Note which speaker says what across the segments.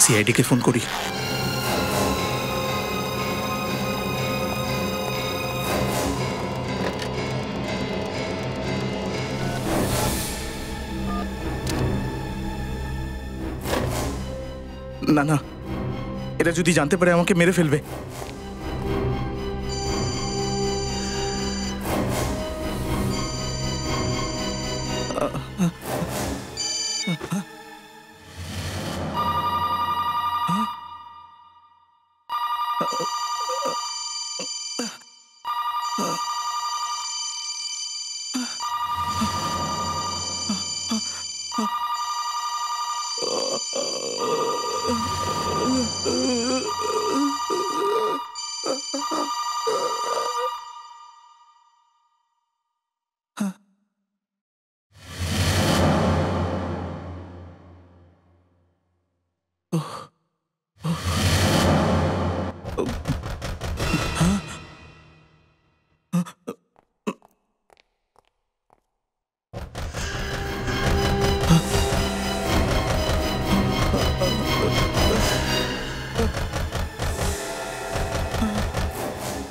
Speaker 1: সিআইডিকে phone করি। না না, এরা যদি জানতে পারে আমাকে মেরে ফেলবে।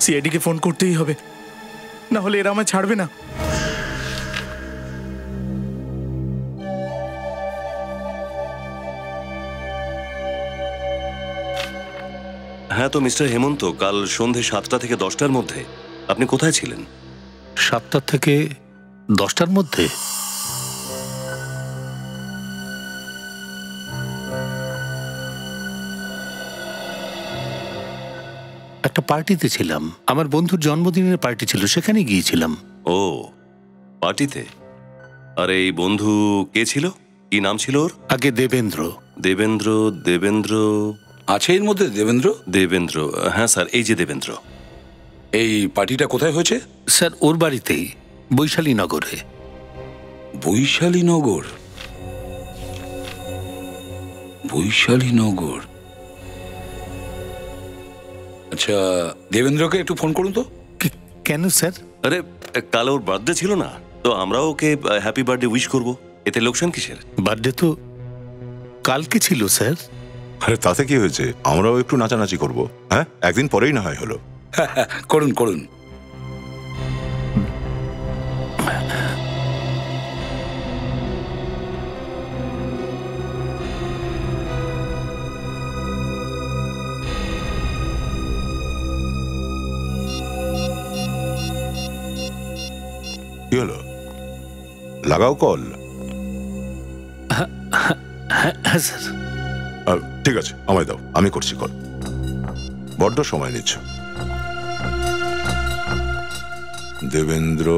Speaker 1: সিআইডিকে ফোন করতেই হবে, না হলে এরা আমায় ছাড়বে না।
Speaker 2: হ্যাঁ তো মিস্টার হেমন্ত, কাল সন্ধে 7টা থেকে 10টার মধ্যে আপনি কোথায় ছিলেন?
Speaker 3: 7টা থেকে 10টার মধ্যে? একটা পার্টিতে ছিলাম, আমার বন্ধুর জন্মদিনের পার্টি ছিল, সেখানে গিয়েছিলাম।
Speaker 2: ও, পার্টিতে? আর এই বন্ধু কে ছিল? কি নাম ছিল ওর?
Speaker 3: আগে দেবেন্দ্র।
Speaker 2: দেবেন্দ্র? দেবেন্দ্র
Speaker 4: আছে এর মধ্যে? দেবেন্দ্র?
Speaker 2: দেবেন্দ্র, হ্যাঁ স্যার, এই যে দেবেন্দ্র।
Speaker 4: এই পার্টিটা কোথায় হয়েছে?
Speaker 3: স্যার ওর বাড়িতেই, বৈশালীনগরে।
Speaker 4: বৈশালীনগর? বৈশালীনগর, আচ্ছা। দেবেন্দ্রকে একটু ফোন করুন তো।
Speaker 3: কেন স্যার?
Speaker 2: আরে কাল ওর বার্থডে ছিল না, তো আমরাও ওকে হ্যাপি বার্থডে উইশ করব, এতে লোকসান কিসের?
Speaker 3: বার্থডে তো কালকে ছিল স্যার।
Speaker 5: আরে তাতে কি হয়েছে, আমরাও একটু নাচানাচি করব। হ্যাঁ, একদিন পরেই না হয় হলো।
Speaker 4: করুন করুন।
Speaker 5: কি হলো, লাগাও কল।
Speaker 3: হ্যাঁ স্যার।
Speaker 5: ঠিক আছে, আমায় দাও, আমি করছি কল। বড্ড সময় নিচ্ছ। দেবেন্দ্র,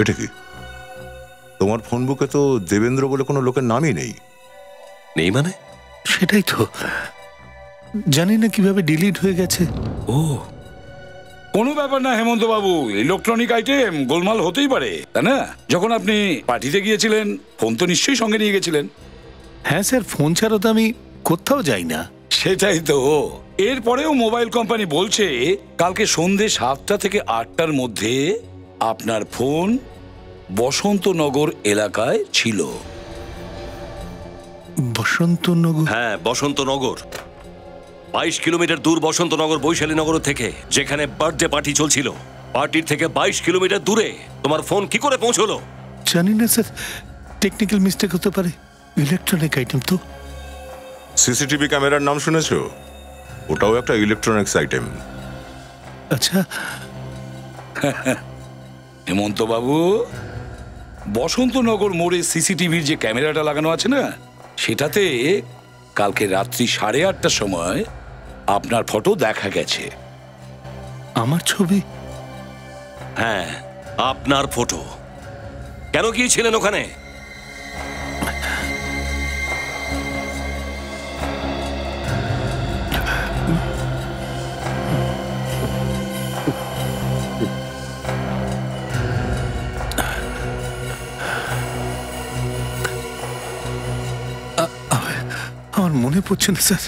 Speaker 5: এটা কি? তোমার ফোন বুকে তো দেবেন্দ্র বলে কোনো লোকের নামই নেই।
Speaker 2: নেই মানে?
Speaker 3: সেটাই তো জানি না কিভাবে ডিলিট হয়ে গেছে।
Speaker 4: ও, কোনো ব্যাপার না হেমন্ত বাবু, ইলেকট্রনিক আইটেম গোলমাল হতেই পারে, তাই না? যখন আপনি পার্টিতে গিয়েছিলেন, ফোন তো নিশ্চয়ই সঙ্গে নিয়ে গেছিলেন।
Speaker 3: হ্যাঁ স্যার, ফোন ছাড়া তো আমি কোথাও যাই না।
Speaker 4: সেটাই তো। এরপরেও মোবাইল কোম্পানি বলছে কালকে সন্ধে 7টা থেকে 8টার মধ্যে আপনার ফোন বসন্তনগর এলাকায় ছিল।
Speaker 3: বসন্তনগর?
Speaker 2: হ্যাঁ, বসন্তনগর। 22 কিলোমিটার দূর বসন্তনগর বৈশালীনগর থেকে, যেখানে বার্থডে পার্টি চলছিল। পার্টির থেকে 22 কিলোমিটার দূরে তোমার ফোন কি করে পৌঁছলো?
Speaker 3: জানি না স্যার, টেকনিক্যাল মিস্টেক হতে পারে। ইলেকট্রনিক আইটেম তো।
Speaker 5: সিসিটিভি ক্যামেরার নাম শুনেছো? ওটাও একটা ইলেকট্রনিক্স আইটেম।
Speaker 3: আচ্ছা
Speaker 4: হেমন্ত বাবু, বসন্তনগর মোড়ে সিসিটিভির যে ক্যামেরাটা লাগানো আছে না, সেটাতে কালকে রাত্রি 8:30টার সময় আপনার ফটো দেখা গেছে।
Speaker 3: আমার ছবি?
Speaker 2: হ্যাঁ, আপনার ফটো। কেন গিয়েছিলেন ওখানে?
Speaker 3: আমার মনে পড়ছে না স্যার।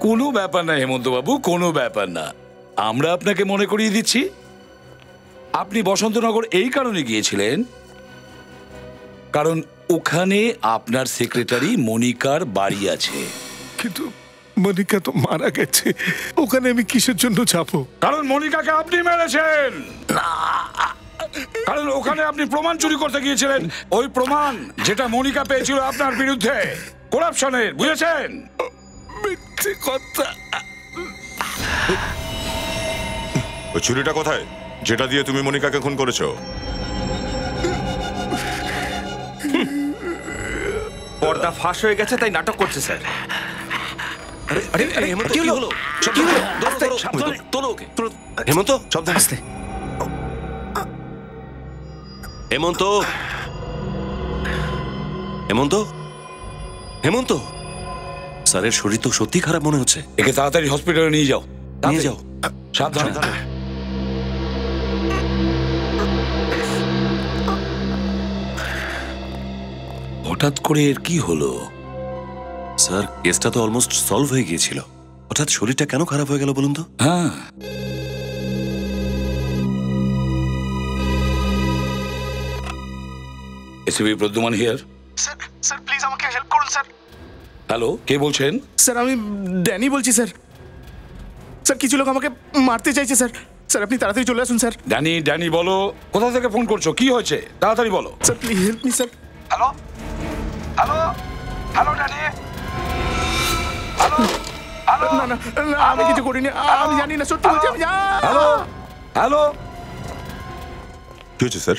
Speaker 4: কোনো ব্যাপার না হেমন্ত বাবু, কোনো ব্যাপার না। আমরা আপনাকে মনে করিয়ে দিচ্ছি, আপনি বসন্তনগর এই কারণে গিয়েছিলেন কারণ ওখানে আপনার সেক্রেটারি মনিকার বাড়ি আছে।
Speaker 3: কিন্তু মনিকা তো মারা গেছে, ওখানে আমি কিসের জন্য যাবো?
Speaker 4: কারণ মনিকাকে আপনি মেরেছেন। কারণ ওখানে আপনি প্রমাণ চুরি করতে গিয়েছিলেন, ওই প্রমাণ যেটা মনিকা পেয়েছিল আপনার বিরুদ্ধে করাপশনের, বুঝেছেন?
Speaker 3: মিথ্যে কথা।
Speaker 5: ওই ছুরিটা কোথায়, যেটা দিয়ে তুমি মনিকাকে খুন করেছো?
Speaker 1: পর্দা ফাঁস হয়ে গেছে তাই নাটক করছে স্যার।
Speaker 2: হেমন্ত, কি হলো? তোলো ওকে। হেমন্ত,
Speaker 1: সাবধান। আস্তে।
Speaker 2: হেমন্ত, হেমন্ত, হেমন্ত, স্যারের শরীর তো সত্যি খারাপ মনে হচ্ছে।
Speaker 4: একে তাড়াতাড়ি হসপিটালে নিয়ে যাও।
Speaker 2: নিয়ে যাও।
Speaker 4: সাবধানে। হঠাৎ করে এর কি হলো?
Speaker 2: স্যার, কেসটা তো অলমোস্ট সলভ হয়ে গিয়েছিল, হঠাৎ শরীরটা কেন খারাপ হয়ে গেল বলুন তো?
Speaker 4: হ্যাঁ, ACP Pradyuman here.
Speaker 1: Sir sir please আমাকে হেল্প করুন স্যার।
Speaker 4: হ্যালো, কে বলছেন?
Speaker 1: স্যার আমি ড্যানি বলছি স্যার। স্যার কিছু লোক আমাকে মারতে চাইছে স্যার। স্যার আপনি তাড়াতাড়ি চলে আসুন স্যার।
Speaker 4: ড্যানি, ড্যানি বলো, কোথা থেকে ফোন করছো, কি হয়েছে, তাড়াতাড়ি বলো।
Speaker 1: Sir please help me sir.
Speaker 4: Hello, hello, hello Danny, hello, hello,
Speaker 1: না না না, আমি কিছু করিনি, আমি জানি না, সত্যি বলছি আমি
Speaker 4: হ্যালো, হ্যালো।
Speaker 5: কি হয়েছে স্যার?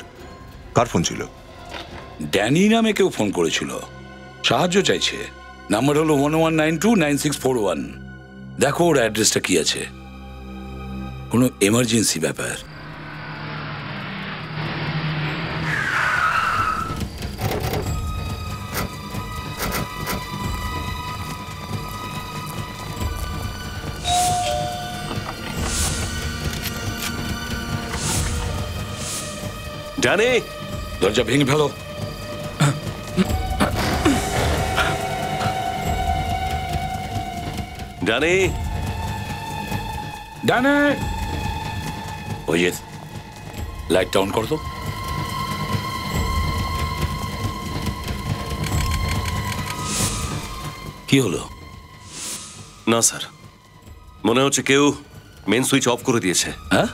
Speaker 5: কার ফোন ছিল?
Speaker 4: ড্যানি নামে কেউ ফোন করেছিল, সাহায্য চাইছে। নাম্বার হলো 11929641। দেখো ওর অ্যাড্রেসটা কি আছে, কোনো এমার্জেন্সি ব্যাপার।
Speaker 2: ড্যানি,
Speaker 4: দরজা ভেঙে ফেলো।
Speaker 2: ড্যানি,
Speaker 4: ড্যানি, ওই যে লাইটটা অন করো তো। কি হলো?
Speaker 2: না স্যার, মনে হচ্ছে কেউ মেন সুইচ অফ করে দিয়েছে।
Speaker 4: হ্যাঁ,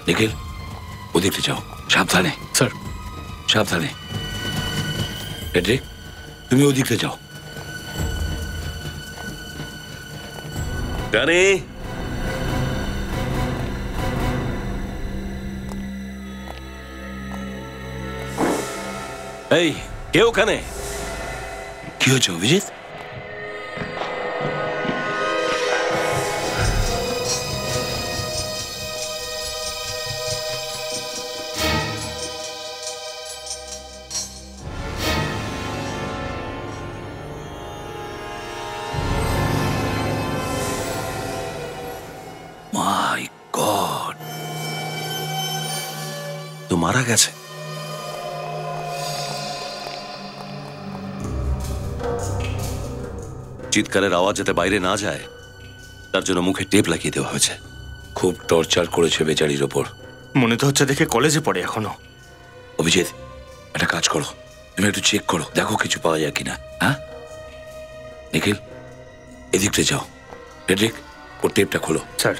Speaker 4: নিখিল ওদিকে যাও, সাবধানে।
Speaker 3: স্যার।
Speaker 4: সাবধানে। এড্রিক, তুমি ওদিকে যাও।
Speaker 2: ড্যানি, এই কে ওখানে?
Speaker 4: কি হয়েছে অভিজিৎ? মাই গড,
Speaker 2: তো মারা গেছে। চিৎকারের আওয়াজ যাতে বাইরে না যায় তার জন্য মুখে টেপ লাগিয়ে দেওয়া হয়েছে।
Speaker 4: খুব টর্চার করেছে বেচারির ওপর।
Speaker 1: মনে তো হচ্ছে দেখে কলেজে পড়ে এখনো।
Speaker 4: অভিজিৎ, একটা কাজ করো, তুমি একটু চেক করো, দেখো কিছু পাওয়া যায় কিনা। হ্যাঁ নিখিল, এদিকটা যাও। এড্রিক, ওর টেপটা খোলো।
Speaker 1: স্যার।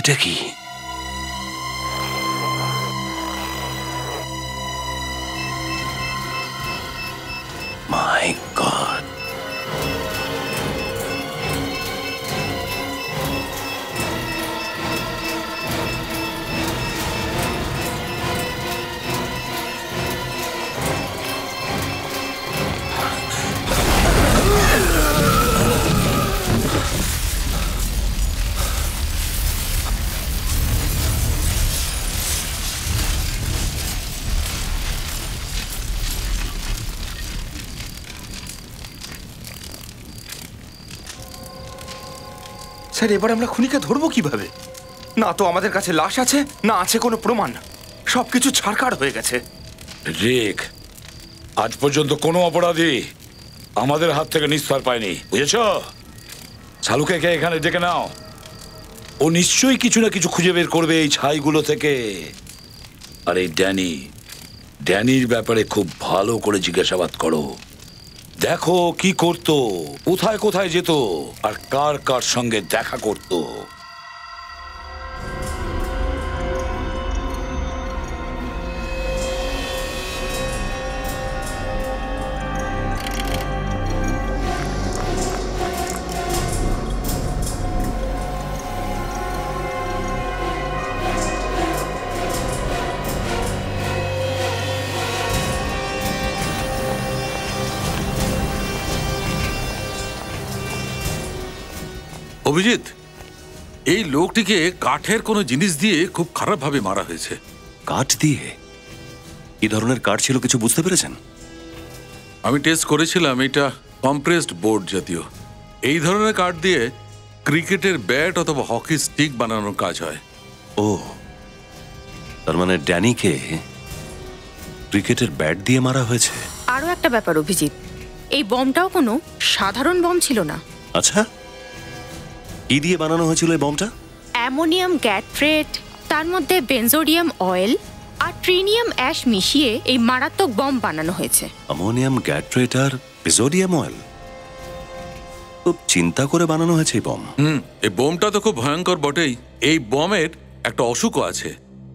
Speaker 2: এটা কি? মাই গড,
Speaker 6: স্যার এবার আমরা খুনিকে ধরবো কিভাবে? না তো আমাদের কাছে লাশ আছে, না আছে কোনো প্রমাণ। সবকিছু ছাড়কাড় হয়ে গেছে।
Speaker 4: রিক, আজ পর্যন্ত কোনো অপরাধী আমাদের হাত থেকে নিস্তার পায়নি, বুঝেছ? শালুকে কে এখানে ডেকে নাও। ও নিশ্চয়ই কিছু না কিছু খুঁজে বের করবে এই ছাইগুলো থেকে। আর এই ড্যানির ব্যাপারে খুব ভালো করে জিজ্ঞাসাবাদ করো। দেখো কি করতো, কোথায় কোথায় যেত, আর কার কার সঙ্গে দেখা করতো।
Speaker 7: অভিজিৎ, এই লোকটিকে কাঠের কোনো জিনিস দিয়ে খুব খারাপভাবে মারা হয়েছে।
Speaker 2: কাঠ দিয়ে? কি ধরনের কাঠ ছিল কিছু বুঝতে পেরেছেন?
Speaker 7: আমি টেস্ট করেছিলাম, এটা কম্প্রেসড বোর্ড জাতীয়। এই ধরনের কাঠ দিয়ে ক্রিকেটের ব্যাট অথবা হকি স্টিক বানানোর কাজ হয়।
Speaker 2: ও, তার মানে ড্যানিকে ক্রিকেটের ব্যাট দিয়ে মারা হয়েছে।
Speaker 8: আরও একটা ব্যাপার অভিজিৎ, এই বমটাও কোনো সাধারণ বম ছিল না।
Speaker 2: আচ্ছা, কি দিয়ে বানানো হয়েছিল এই বমটা?
Speaker 8: অ্যামোনিয়াম গ্যাট্রেট, তার মধ্যে বেনজোডিয়াম অয়েল আর ট্রিনিয়াম অ্যাশ মিশিয়ে এই মারাত্মক বম বানানো হয়েছে।
Speaker 2: অ্যামোনিয়াম গ্যাট্রেট আর বেনজোডিয়াম অয়েল, খুব চিন্তা করে বানানো হয়েছে এই বম।
Speaker 7: এই বোমটা তো খুব ভয়ঙ্কর বটেই। এই বমের একটা অসুখও আছে।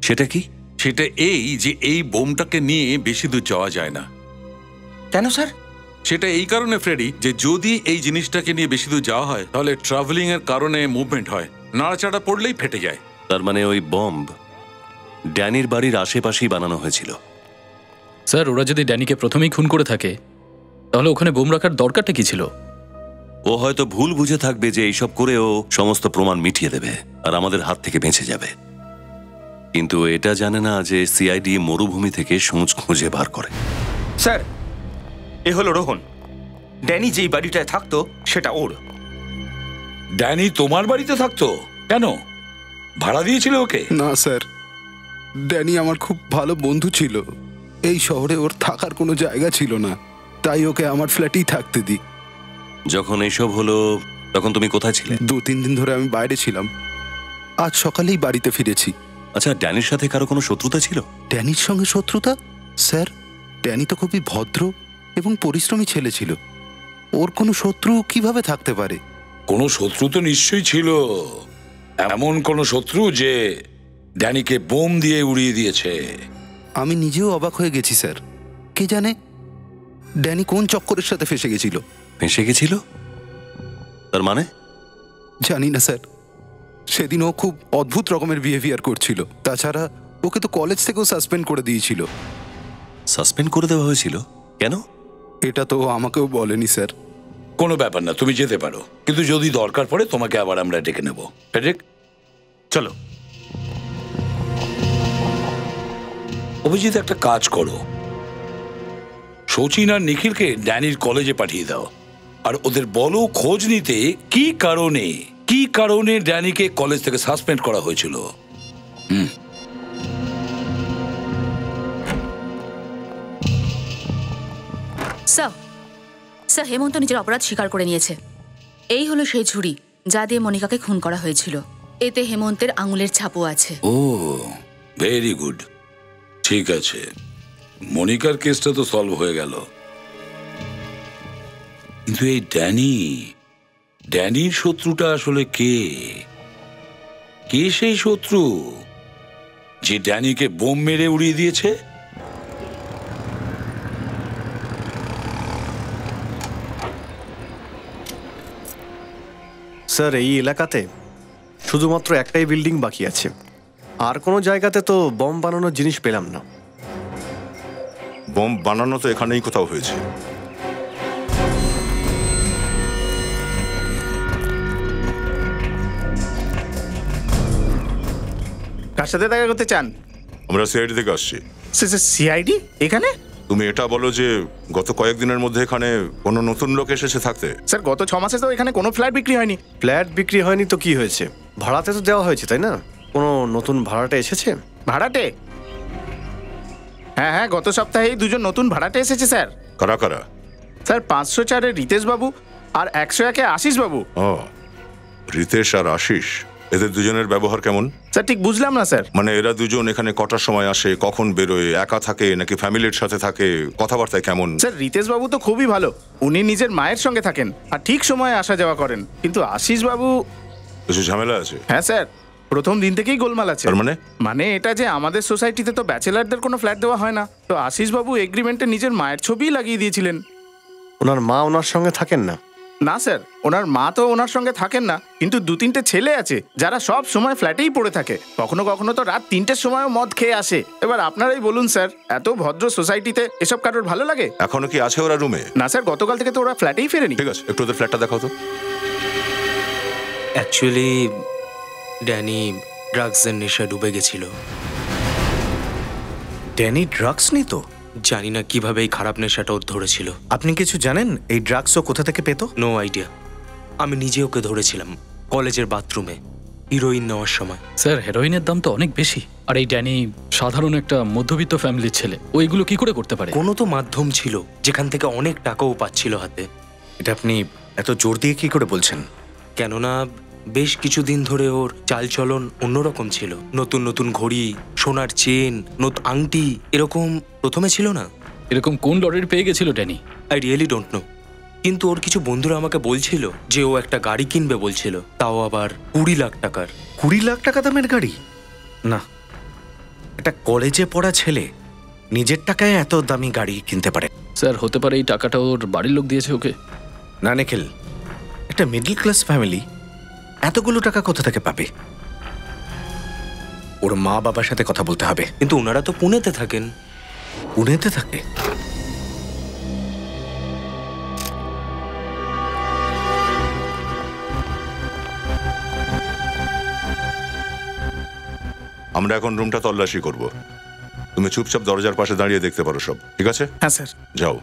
Speaker 2: সেটা কি?
Speaker 7: সেটা এই যে এই বোমটাকে নিয়ে বেশি দূর যাওয়া যায় না।
Speaker 6: কেন স্যার?
Speaker 7: সেটা এই কারণে ফ্রেডি, যে যদি এই জিনিসটাকে নিয়ে বেশি দূর যাওয়া হয় তাহলে ট্রাভেলিং এর কারণে মুভমেন্ট হয়, নাড়াচাড়া পড়লেই ফেটে যায়।
Speaker 2: তার মানে ওই বম্ব ড্যানির বাড়ির আশেপাশেই বানানো হয়েছিল।
Speaker 9: স্যার, ওরা যদি ড্যানিকে প্রথমেই খুন করে থাকে তাহলে ওখানে বোম রাখার দরকারটা কি ছিল?
Speaker 2: ও হয়তো ভুল বুঝে থাকবে যে এইসব করে ও সমস্ত প্রমাণ মিটিয়ে দেবে আর আমাদের হাত থেকে বেঁচে যাবে, কিন্তু এটা জানে না যে সিআইডি মরুভূমি থেকে সূঁচ খুঁজে বার করে।
Speaker 6: স্যার, এ হলো রোহন। ড্যানি যেই বাড়িটায় থাকতো সেটা ওর।
Speaker 4: ড্যানি তোমার বাড়িতে থাকতো কেন? ভাড়া দিয়েছিল ওকে?
Speaker 10: না স্যার, ড্যানি আমার খুব ভালো বন্ধু ছিল। এই শহরে ওর থাকার কোনো জায়গা ছিল না, তাই ওকে আমার ফ্ল্যাটেই থাকতে দিই।
Speaker 2: যখন এসব হলো তখন তুমি কোথায় ছিলে?
Speaker 10: 2-3 দিন ধরে আমি বাইরে ছিলাম, আজ সকালেই বাড়িতে ফিরেছি।
Speaker 2: আচ্ছা, ড্যানির সাথে কারো কোনো শত্রুতা ছিল?
Speaker 10: ড্যানির সঙ্গে শত্রুতা? স্যার, ড্যানি তো খুবই ভদ্র এবং পরিশ্রমী ছেলে ছিল, ওর কোনো শত্রু কিভাবে থাকতে পারে?
Speaker 4: কোনো শত্রু তো নিশ্চয়ই ছিল, এমন কোনো শত্রু যে ড্যানিকে বোম দিয়ে উড়িয়ে দিয়েছে।
Speaker 10: আমি নিজেও অবাক হয়ে গেছি স্যার। কে জানে ড্যানি কোন চক্করের সাথে ফেঁসে গেছিল।
Speaker 2: ফেঁসে গেছিল? তার মানে?
Speaker 10: জানি না স্যার, সেদিন ও খুব অদ্ভুত রকমের বিহেভিয়ার করছিল। তাছাড়া ওকে তো কলেজ থেকেও সাসপেন্ড করে দিয়েছিল।
Speaker 2: সাসপেন্ড করে দেওয়া হয়েছিল? কেন?
Speaker 10: এটা তো আমাকেও বলেনি স্যার।
Speaker 4: কোনো ব্যাপার না, তুমি যেতে পারো, কিন্তু যদি দরকার পড়ে তোমাকে আবার আমরা ডেকে নেব। ফেডরিক,
Speaker 6: চলো।
Speaker 4: অভিজিৎ, একটা কাজ করো, শচীন আর নিখিলকে ড্যানির কলেজে পাঠিয়ে দাও, আর ওদের বলো খোঁজ নিতে কি কারণে ড্যানিকে কলেজ থেকে সাসপেন্ড করা হয়েছিল।
Speaker 11: স্যার, হেমন্ত নিজের অপরাধ স্বীকার করে নিয়েছে। এই হলো সেই ছুরি যা দিয়ে মনিকাকে খুন করা হয়েছিল। এতে হেমন্তের আঙুলের ছাপও আছে।
Speaker 4: ও, ভেরি গুড। ঠিক আছে, মনিকার কেসটা তো সলভ হয়ে গেল, কিন্তু এই ড্যানির শত্রুটা আসলে কে? সেই শত্রু যে ড্যানিকে বোম মেরে উড়িয়ে দিয়েছে?
Speaker 12: স্যার, এই এলাকাতে শুধুমাত্র একটাই বিল্ডিং বাকি আছে, আর কোনো জায়গাতে তো বম বানানোর জিনিস পেলাম না।
Speaker 5: বম বানানো তো এখানেই কোথাও হয়েছে।
Speaker 1: কার সাথে দেখা করতে চান?
Speaker 5: আমরা সিআইডি থেকে আসছি।
Speaker 1: সিআইডি এখানে?
Speaker 5: তুমি এটা বলো যে গত কয়েকদিনের মধ্যে এখানে কোনো নতুন লোক এসেছে থাকতে?
Speaker 1: স্যার গত 6 মাসে তো এখানে কোনো ফ্ল্যাট বিক্রি হয়নি।
Speaker 12: ফ্ল্যাট বিক্রি হয়নি তো কি হয়েছে, ভাড়াতে তো দেওয়া হয়েছে তাই না? কোনো নতুন ভাড়াটে এসেছে?
Speaker 1: ভাড়াটে? হ্যাঁ, গত সপ্তাহেই 2জন নতুন ভাড়াটে এসেছে স্যার।
Speaker 5: কারা কারা?
Speaker 1: স্যার 504-এ রিতেশ বাবু আর 101-এ আশিস বাবু।
Speaker 5: ও, রিতেশ আর আশিস, এদের দুজনের ব্যবহার কেমন?
Speaker 1: স্যার ঠিক বুঝলাম না স্যার।
Speaker 5: মানে এরা দুজন এখানে কটার সময় আসে, কখন বেরোয়, একা থাকে নাকি ফ্যামিলির সাথে থাকে, কথাবার্তায় কেমন?
Speaker 1: স্যার রিতেশ বাবু তো খুবই ভালো, উনি নিজের মায়ের সঙ্গে থাকেন আর ঠিক সময়ে আসা যাওয়া করেন। কিন্তু আশিস বাবু
Speaker 5: কিছু ঝামেলা আছে?
Speaker 1: হ্যাঁ স্যার, প্রথম দিন থেকেই গোলমাল আছে। মানে এটা যে আমাদের সোসাইটিতে তো ব্যাচেলারদের কোনো ফ্ল্যাট দেওয়া হয় না, তো আশিস বাবু এগ্রিমেন্টে নিজের মায়ের ছবিই লাগিয়ে দিয়েছিলেন।
Speaker 12: ওনার মা ওনার সঙ্গে থাকেন না?
Speaker 1: না স্যার, ওনার মা তো ওনার সঙ্গে থাকেন না, কিন্তু 2-3টে ছেলে আছে যারা সব সময় ফ্ল্যাটেই পড়ে থাকে। কখনো কখনো তো রাত 3টের সময়ও মদ খেয়ে আসে। এবার আপনারাই বলুন স্যার, এত ভদ্র সোসাইটিতে এসব কারোর ভালো লাগে?
Speaker 5: এখনো কি আছে ওরা রুমে?
Speaker 1: না স্যার, গতকাল থেকে তো ওরা ফ্ল্যাটেই ফেরেনি।
Speaker 5: ঠিক আছে, একটু ওদের ফ্ল্যাটটা দেখাও তো।
Speaker 13: অ্যাকচুয়ালি ড্যানি ড্রাগসের নেশা ডুবে গেছিল।
Speaker 14: ড্যানি ড্রাগস নিত?
Speaker 13: জানি না কিভাবে এই খারাপ নেশাটা ওর ধরেছিল।
Speaker 14: আপনি কিছু জানেন এই ড্রাগস ও কোথা থেকে পেত?
Speaker 13: No idea. আমি নিজে ওকে ধরেছিলাম কলেজের বাথরুমে হিরোইন নেওয়ার সময়।
Speaker 9: স্যার হেরোইনের দাম তো অনেক বেশি, আর এই ড্যানি সাধারণ একটা মধ্যবিত্ত ফ্যামিলির ছেলে, ও এগুলো কি করে করতে পারে?
Speaker 13: কোনো তো মাধ্যম ছিল যেখান থেকে অনেক টাকাও পাচ্ছিল হাতে।
Speaker 14: এটা আপনি এত জোর দিয়ে কি করে বলছেন?
Speaker 13: কেননা বেশ কিছুদিন ধরে ওর চালচলন অন্যরকম ছিল। নতুন নতুন ঘড়ি, সোনার চেন, নতুন আংটি এরকম প্রথমে ছিল না।
Speaker 9: এরকম কোন লটারি পেয়ে গেছিল Danny?
Speaker 13: I really don't know. কিন্তু ওর কিছু বন্ধুরা আমাকে বলছিল যে ও একটা গাড়ি কিনবে বলছিল, তাও আবার 20 লাখ টাকার।
Speaker 14: 20 লাখ টাকা দামের গাড়ি? না, এটা কলেজে পড়া ছেলে নিজের টাকায় এত দামি গাড়ি কিনতে পারে?
Speaker 9: স্যার হতে পারে এই টাকাটা ওর বাড়ির লোক দিয়েছে ওকে।
Speaker 14: না নিখিল, একটা মিডল ক্লাস ফ্যামিলি এতগুলো টাকা কোথা থেকে পাবে? ওর মা বাবার সাথে কথা বলতে হবে।
Speaker 13: কিন্তু ওনারা তো পুনেতে থাকেন।
Speaker 14: পুনেতে থাকে?
Speaker 5: আমরা এখন রুমটা তল্লাশি করব, তুমি চুপচাপ দরজার পাশে দাঁড়িয়ে দেখতে পারো সব, ঠিক আছে?
Speaker 1: হ্যাঁ স্যার।
Speaker 5: যাও।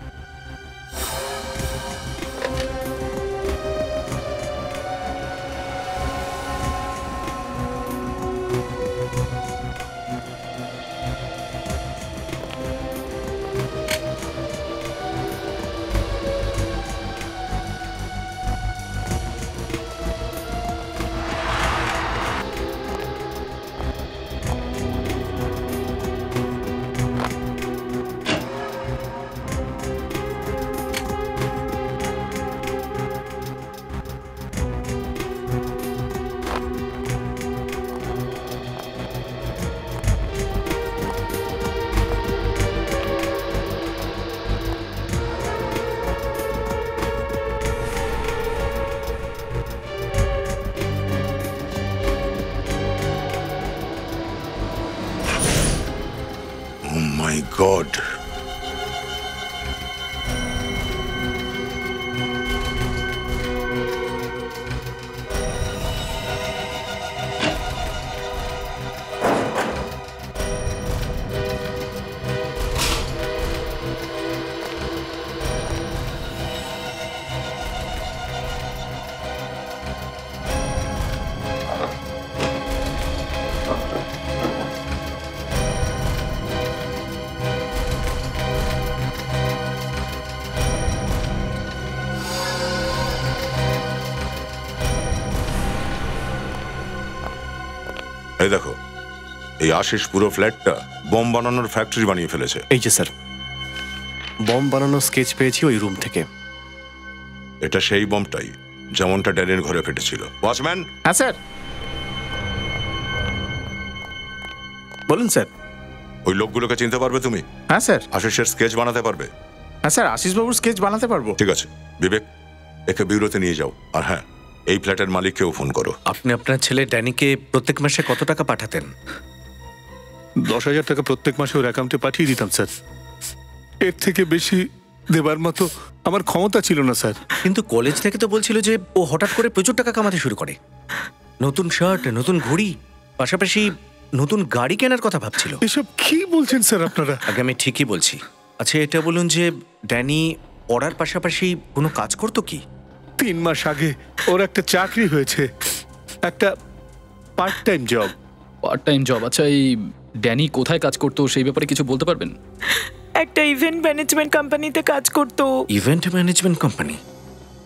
Speaker 5: My God. এই দেখো, এই আশিস পুরো ফ্ল্যাটটা বম বানানোর ফ্যাক্টরি বানিয়ে ফেলেছে।
Speaker 12: এই যে স্যার, বম বানানোর স্কেচ পেয়েছি ওই রুম থেকে।
Speaker 5: এটা সেই বমটাই যেমনটা ড্যানির ঘরে ফেটেছিল। ওয়াচম্যান।
Speaker 1: হ্যাঁ স্যার। বলুন স্যার।
Speaker 5: ওই লোকগুলোকে চিনতে পারবে তুমি?
Speaker 1: হ্যাঁ স্যার।
Speaker 5: আশিসের স্কেচ বানাতে পারবে?
Speaker 1: হ্যাঁ স্যার, আশিস বাবুর স্কেচ বানাতে পারবো।
Speaker 5: ঠিক আছে বিবেক, একে বিউরোতে নিয়ে যাও। আর হ্যাঁ, এই ফ্ল্যাটের মালিককেও ফোন করো।
Speaker 14: আপনি আপনার ছেলে ড্যানিকে প্রত্যেক মাসে কত টাকা পাঠাতেন?
Speaker 3: 10,000 টাকা প্রত্যেক মাসে ওর অ্যাকাউন্টে পাঠিয়ে দিতাম স্যার। এর থেকে বেশি দেবার মতো আমার ক্ষমতা ছিল না স্যার।
Speaker 14: কিন্তু কলেজ থেকে তো বলছিল যে ও হঠাৎ করে প্রচুর টাকা কামাতে শুরু করে। নতুন শার্ট, নতুন ঘড়ি, পাশাপাশি নতুন গাড়ি কেনার কথা ভাবছিল।
Speaker 3: এসব কি বলছেন স্যার আপনারা?
Speaker 14: আগে আমি ঠিকই বলছি। আচ্ছা এটা বলুন যে ড্যানি পড়ার পাশাপাশি কোনো কাজ করতো কি?
Speaker 3: 3 মাস আগে ওর একটা চাকরি হয়েছে, একটা part time job.
Speaker 9: Part time job? আচ্ছা, এই ড্যানি কোথায় কাজ করতো সেই ব্যাপারে কিছু বলতে পারবেন?
Speaker 15: একটা ইভেন্ট ম্যানেজমেন্ট কোম্পানিতে কাজ করতো।
Speaker 14: Event management company?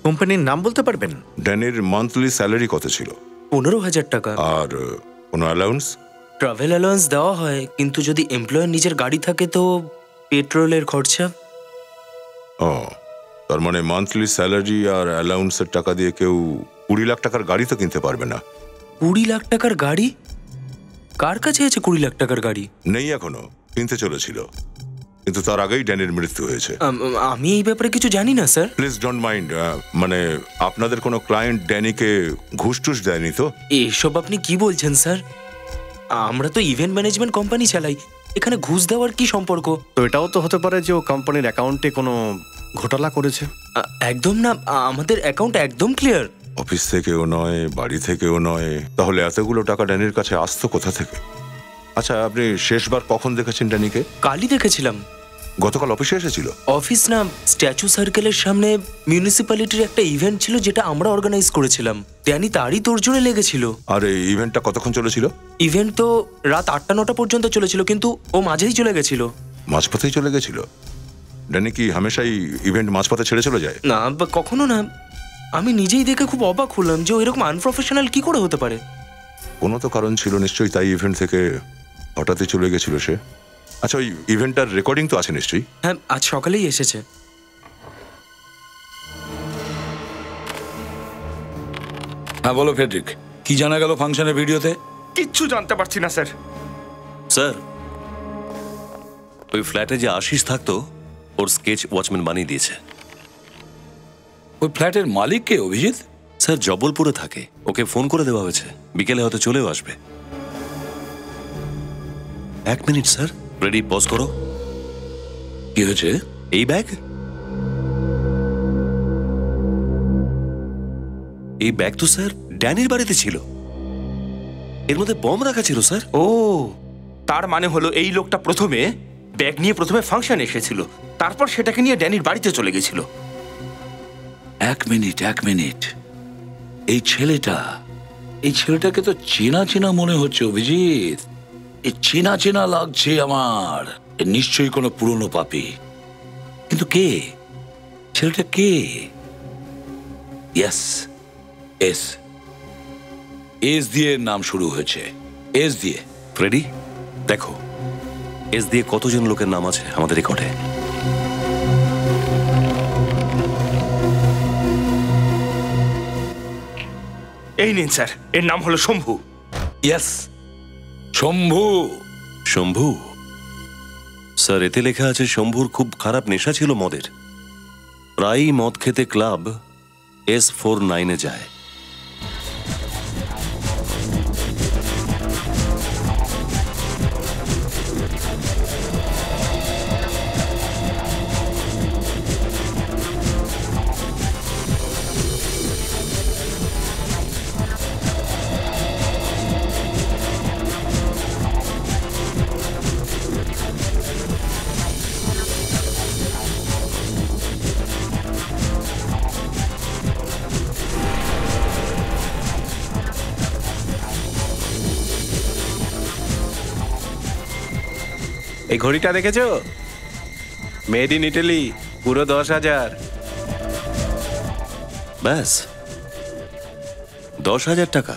Speaker 14: কোম্পানির নাম বলতে পারবেন?
Speaker 5: ড্যানির মান্থলি স্যালারি কত ছিল?
Speaker 13: 15,000 টাকা।
Speaker 5: আর কোনো অ্যালাউন্স?
Speaker 13: ট্রাভেল অ্যালাউন্স দেওয়া হয়, কিন্তু যদি এমপ্লয়ার নিজের গাড়ি থাকে তো পেট্রোলের খরচা।
Speaker 5: ও, তার মানে মান্থলি স্যালারি আর অ্যালাউন্সের টাকা দিয়ে কেউ 20 লাখ টাকার গাড়ি তো কিনতে পারবে না।
Speaker 13: 20 লাখ টাকার গাড়ি? কার কাছে আছে 20 লাখ টাকার গাড়ি?
Speaker 5: নেই এখনো, কিনতে চলেছিল, কিন্তু তার আগেই ড্যানির মৃত্যু হয়েছে।
Speaker 13: আমি এই ব্যাপারে কিছু জানি না স্যার।
Speaker 5: Please don't mind. মানে আপনাদের কোনো ক্লায়েন্ট ড্যানিকে ঘুষ টুস দেয়নি তো?
Speaker 13: এসব আপনি কি বলছেন স্যার? আমরা তো ইভেন্ট ম্যানেজমেন্ট কোম্পানি চালাই, এখানে ঘুষ দেওয়ার কি সম্পর্ক?
Speaker 12: তো এটাও তো হতে পারে যে ও কোম্পানির অ্যাকাউন্টে কোনো ঘোটালা করেছে।
Speaker 13: একদম না, আমাদের অ্যাকাউন্ট একদম ক্লিয়ার।
Speaker 5: অফিস থেকেও নয়, বাড়ি থেকেও নয়, তাহলে এতগুলো টাকা ড্যানির কাছে আসতো কোথা থেকে? আচ্ছা, আপনি শেষবার কখন দেখেছেন ড্যানিকে?
Speaker 13: কালই দেখেছিলাম।
Speaker 5: গতকাল অফিসে এসেছিল?
Speaker 13: অফিস না, স্ট্যাচু সার্কেলের সামনে মিউনিসিপ্যালিটির একটা ইভেন্ট ছিল যেটা আমরা অর্গানাইজ করেছিলাম। ড্যানি তারই তোড়জোড়ে লেগেছিল।
Speaker 5: আর এই ইভেন্টটা কতক্ষণ চলেছিল?
Speaker 13: ইভেন্ট তো রাত 8টা-9টা পর্যন্ত চলেছিল, কিন্তু ও মাঝেই চলে গেছিল।
Speaker 5: মাঝপথেই চলে গেছিল? ড্যানি কি হামেশাই ইভেন্ট মাঝপথে ছেড়ে চলে যায়?
Speaker 13: না, কখনো না। আমি নিজেই দেখে খুব অবাক হলাম যে ও এরকম আনপ্রফেশনাল কি করে হতে পারে।
Speaker 5: কোনো তো কারণ ছিল নিশ্চয়ই, তাই ইভেন্ট থেকে হঠাৎই চলে গেছিল সে। আচ্ছা, ওই ইভেন্টটার রেকর্ডিং তো আছে নিশ্চয়ই?
Speaker 13: হ্যাঁ, আজ সকালেই এসেছে।
Speaker 4: হ্যাঁ বলো ফেডরিক, কি জানা গেল ফাংশনের ভিডিওতে?
Speaker 6: কিচ্ছু জানতে পারছি না স্যার।
Speaker 2: স্যার, ওই ফ্ল্যাটে যে আশিস থাকতো ওর স্কেচ ওয়াচম্যান বানিয়ে দিয়েছে।
Speaker 4: ওই ফ্ল্যাটের মালিক কে? অভিজিৎ
Speaker 2: স্যার জবলপুরে থাকে, ওকে ফোন করে দেওয়া হয়েছে, বিকেলে হয়তো চলেও আসবে। 1 মিনিট স্যার, রেডি, পজ করো।
Speaker 4: কি হয়েছে?
Speaker 2: এই ব্যাগ, এই ব্যাগ তো স্যার ড্যানির বাড়িতে ছিল, এর মধ্যে বম রাখা ছিল স্যার।
Speaker 6: ও, তার মানে হলো এই লোকটা প্রথমে ব্যাগ নিয়ে ফাংশনে এসেছিল, তারপর সেটাকে নিয়ে ড্যানির বাড়িতে চলে গেছিল।
Speaker 4: 1 মিনিট, এই ছেলেটাকে তো চেনা চেনা মনে হচ্ছে অভিজিৎ। এই চেনা চেনা লাগছে আমার। নিশ্চয়ই কোনো পুরনো পাপী, কিন্তু কে ছেলেটা? কে? ইয়েস, এস দিয়ে নাম শুরু হয়েছে, এস দিয়ে।
Speaker 2: ফ্রেডি দেখো, এস দিয়ে কতজন লোকের নাম আছে আমাদের রেকর্ডে।
Speaker 6: এই নিন স্যার, এর নাম হলো শম্ভু।
Speaker 4: ইয়েস, শম্ভু।
Speaker 2: শম্ভু স্যার, এতে লেখা আছে শম্ভুর খুব খারাপ নেশা ছিল মদের, প্রায়ই মদ খেতে ক্লাব S49-এ যায়।
Speaker 16: এই ঘড়িটা দেখেছো? মেড ইন ইটালি, পুরো 10,000।
Speaker 2: ব্যাস 10,000 টাকা?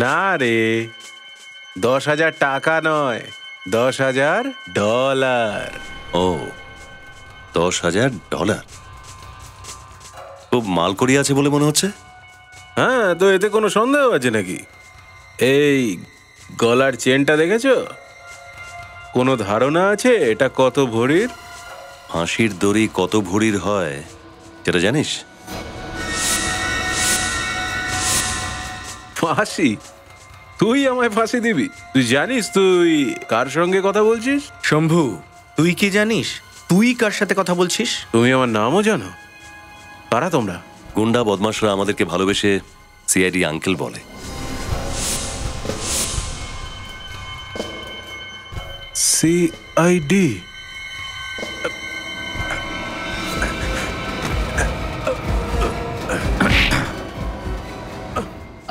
Speaker 16: না রে, 10,000 টাকা নয়, 10,000 ডলার।
Speaker 2: ও, 10,000 ডলার। খুব মাল করি আছে বলে মনে হচ্ছে।
Speaker 16: হ্যাঁ, তো এতে কোনো সন্দেহ আছে নাকি? এই গলার চেনটা দেখেছো? কোনো ধারণা আছে এটা কত ভরির?
Speaker 2: ফাঁসির দড়ি কত ভরির হয় সেটা জানিস?
Speaker 16: ফাঁসি? তুই আমায় ফাঁসি দিবি? তুই জানিস তুই কার সঙ্গে কথা বলছিস?
Speaker 14: শম্ভু, তুই কি জানিস তুই কার সাথে কথা বলছিস?
Speaker 16: তুমি আমার নামও জানো? কারা তোমরা?
Speaker 2: গুন্ডা বদমাশরা আমাদেরকে ভালোবেসে সিআইডি আঙ্কেল বলে।
Speaker 16: সিআইডি?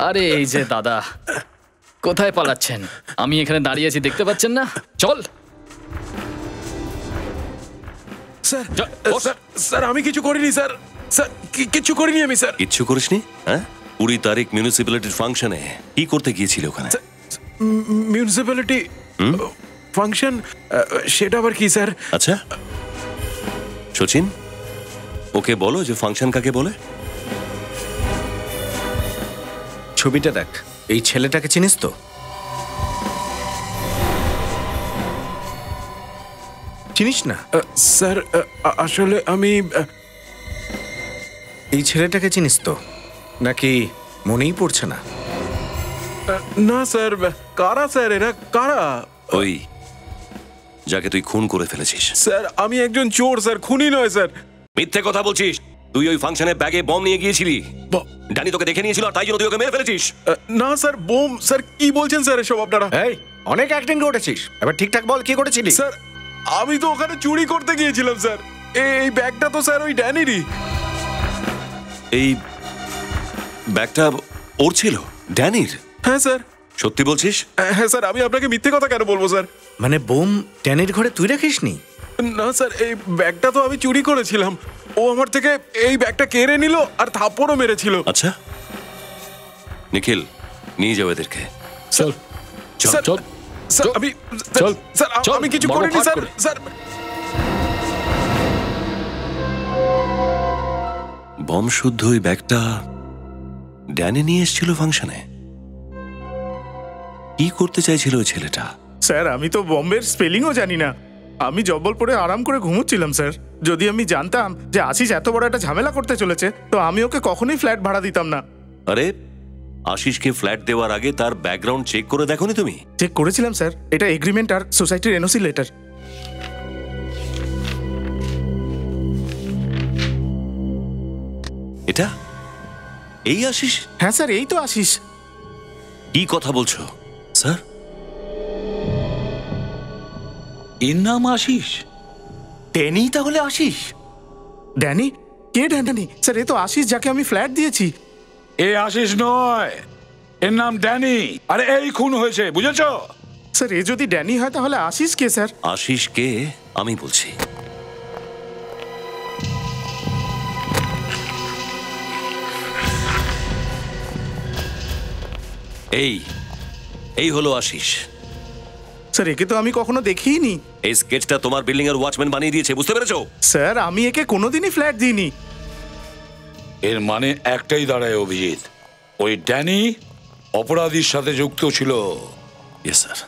Speaker 9: আরে এই যে দাদা, কোথায় পালাচ্ছেন? আমি এখানে দাঁড়িয়ে আছি, দেখতে পাচ্ছেন না? চল।
Speaker 16: স্যার স্যার স্যার আমি কিছু করিনি স্যার, স্যার কিছু করিনি আমি স্যার।
Speaker 2: কিচ্ছু করিসনি? হ্যাঁ, 20 তারিখ মিউনিসিপ্যালিটির ফাংশনে কি করতে গিয়েছিল ওখানে?
Speaker 16: মিউনিসিপ্যালিটি ফাংশন, সেটা আবার কি স্যার?
Speaker 2: আচ্ছা সচিন, ওকে বলো যে ফাংশন কাকে বলে।
Speaker 14: ছবিটা দেখ, এই ছেলেটাকে চিনিস তো? চিনিস না?
Speaker 16: স্যার আসলে আমি
Speaker 14: এই ছেলেটাকে চিনিস তো, নাকি মনেই পড়ছে না?
Speaker 16: না স্যার, কারা স্যার এরা, কারা?
Speaker 2: ওই যাকে তুই খুন করে ফেলেছিস।
Speaker 16: স্যার আমি একজন চোর স্যার, খুনি নয় স্যার।
Speaker 2: মিথ্যে কথা বলছিস। তুই ওই ফাংশনে ব্যাগে বম নিয়ে গিয়েছিলি, ড্যানি তোকে দেখে নিয়েছিল আর তাই জন্য তুই ওকে মেরে ফেলেছিস।
Speaker 16: না স্যার, বোম স্যার, কি বলছেন স্যার এসব আপনারা?
Speaker 14: এই অনেক অ্যাক্টিং করেছিস, এবার ঠিকঠাক বল কি করেছিলি?
Speaker 16: স্যার আমি তো ওখানে চুরি করতে গিয়েছিলাম স্যার। এই ব্যাগটা তো স্যার ওই ড্যানিরই।
Speaker 2: এই ব্যাগটা ওর ছিল? ড্যানির?
Speaker 16: হ্যাঁ স্যার।
Speaker 2: সত্যি বলছিস?
Speaker 16: হ্যাঁ স্যার, আমি আপনাকে মিথ্যে কথা কেন বলবো স্যার?
Speaker 14: মানে বোম ড্যানির ঘরে তুই রাখিসনি?
Speaker 16: না স্যার, এই ব্যাগটা তো আমি চুরি করেছিলাম। ও আমার থেকে এই ব্যাগটা কেড়ে নিল আর থাপ্পড়ও মেরেছিল।
Speaker 2: আচ্ছা নিখিল, নিয়ে যাও এদেরকে।
Speaker 9: চল চল চল
Speaker 16: স্যার আমি চল স্যার, আমি কিছু করিনি স্যার। স্যার
Speaker 2: বম শুদ্ধ ওই ব্যাগটা ড্যানি নিয়ে এসেছিল ফাংশনে। কি করতে চাইছিল ওই ছেলেটা?
Speaker 1: স্যার আমি তো বম্বের স্পেলিংও জানি না। আমি জব্বলপুরে আরাম করে ঘুমোচ্ছিলাম স্যার। যদি আমি জানতাম যে আশিস এত বড় একটা ঝামেলা করতে চলেছে, তো আমি ওকে কখনোই ফ্ল্যাট ভাড়া দিতাম না।
Speaker 2: আরে আশিসকে ফ্ল্যাট দেওয়ার আগে তার ব্যাকগ্রাউন্ড চেক করে দেখোনি তুমি?
Speaker 1: চেক করেছিলাম স্যার, এটা এগ্রিমেন্ট আর সোসাইটির এনওসি লেটার।
Speaker 2: এটা এই আশিস?
Speaker 1: হ্যাঁ স্যার, এই তো আশিস।
Speaker 2: কি কথা বলছো স্যার?
Speaker 4: এর নাম আশিস?
Speaker 6: ড্যানি তাহলে আশিস?
Speaker 1: ড্যানি? কে ড্যানি? স্যার এ তো আশিস যাকে আমি ফ্ল্যাট দিয়েছি।
Speaker 4: এ আশিস নয়, এর নাম ড্যানি। আরে এই খুন হয়েছে, বুঝেছো?
Speaker 1: স্যার এ যদি ড্যানি হয় তাহলে আশিস কে স্যার?
Speaker 2: আশিস কে আমি বলছি। এই হলো আশিস।
Speaker 1: স্যার একে তো আমি কখনো দেখিনি।
Speaker 2: এই স্কেচটা তোমার বিল্ডিং এর ওয়াচম্যান বানিয়ে দিয়েছে, বুঝতে পেরেছো?
Speaker 1: স্যার আমি একে কোনোদিনই ফ্ল্যাট দিইনি।
Speaker 4: এর মানে একটাই দাঁড়ায় অভিজিৎ, ওই ড্যানি অপরাধীর সাথে যুক্ত ছিল।
Speaker 2: ইয়েস স্যার,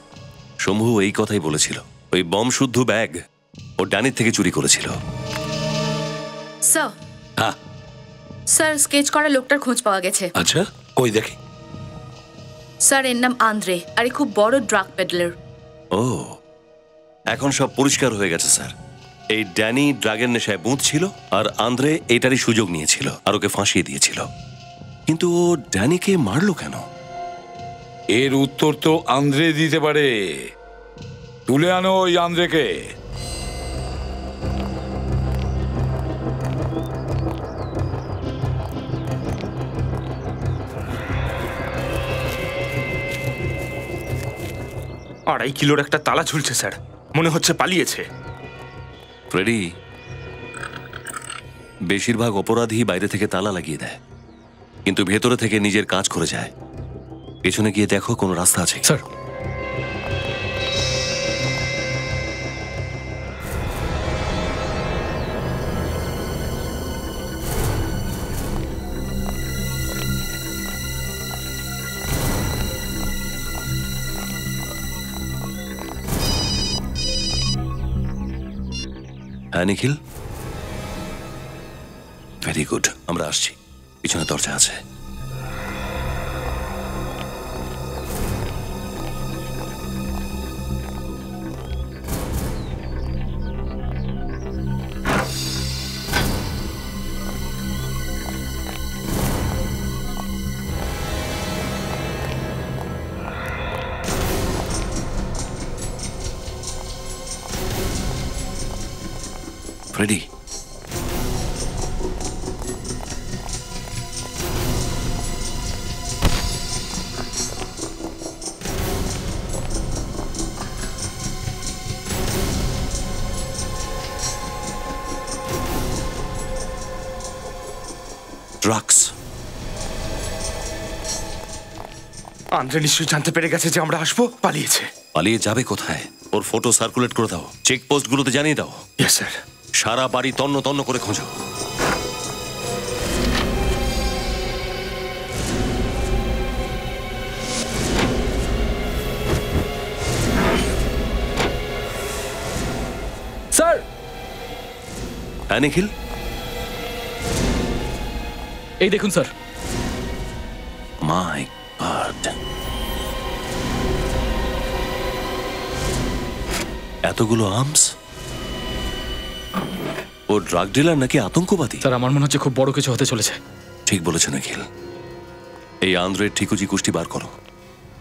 Speaker 2: শম্ভু এই কথাই বলেছিল। ওই বম শুদ্ধ ব্যাগ ও ড্যানির থেকে চুরি করেছিল।
Speaker 11: স্যার,
Speaker 4: হ্যাঁ
Speaker 11: স্যার স্কেচ করা লোকটার খোঁজ পাওয়া গেছে।
Speaker 4: আচ্ছা কই দেখি।
Speaker 11: স্যার এর নাম আন্দ্রে, আর খুব বড় ড্রাগ পেডলার।
Speaker 2: ও, এখন সব পরিষ্কার হয়ে গেছে স্যার। এই ড্যানি ড্রাগের নেশায় বুঁদ ছিল আর আন্দ্রে এটারই সুযোগ নিয়েছিল আর ওকে ফাঁসিয়ে দিয়েছিল। কিন্তু ও ড্যানিকে মারলো কেন?
Speaker 4: এর উত্তর তো আন্দ্রে দিতে পারে। তুলে আনো ওই আন্দ্রেকে।
Speaker 6: আড়াই কিলোর একটা তালা ঝুলছে স্যার, মনে হচ্ছে পালিয়েছে।
Speaker 2: ফ্রেডি, বেশিরভাগ অপরাধী বাইরে থেকে তালা লাগিয়ে দেয়, কিন্তু ভেতরে থেকে নিজের কাজ করে যায়। পেছনে গিয়ে দেখো কোনো রাস্তা আছে
Speaker 9: স্যার।
Speaker 2: হ্যাঁ নিখিল, ভেরি গুড, আমরা আসছি। পিছনে দরজা আছে। Freddie, drugs.
Speaker 6: আন্দ্রে নিশ্চয়ই জানতে পেরে গেছে যে আমরা আসবো, পালিয়েছে।
Speaker 2: পালিয়ে যাবে কোথায়? ওর ফটো সার্কুলেট করে দাও, চেকপোস্টগুলোতে জানিয়ে দাও।
Speaker 6: Yes sir.
Speaker 2: সারা বাড়ি তন্ন তন্ন করে খোঁজো।
Speaker 9: স্যার।
Speaker 2: হ্যাঁ নিখিল,
Speaker 9: এই দেখুন স্যার।
Speaker 2: মাই গড, এতগুলো আর্মস! ও ড্রাগ ডিলার নাকি আতঙ্কবাদী?
Speaker 9: স্যার আমার মনে হচ্ছে খুব বড় কিছু হতে চলেছে।
Speaker 2: ঠিক বলেছে নিখিল। এই আন্দ্রের ঠিকুজি কুষ্টি বার করো।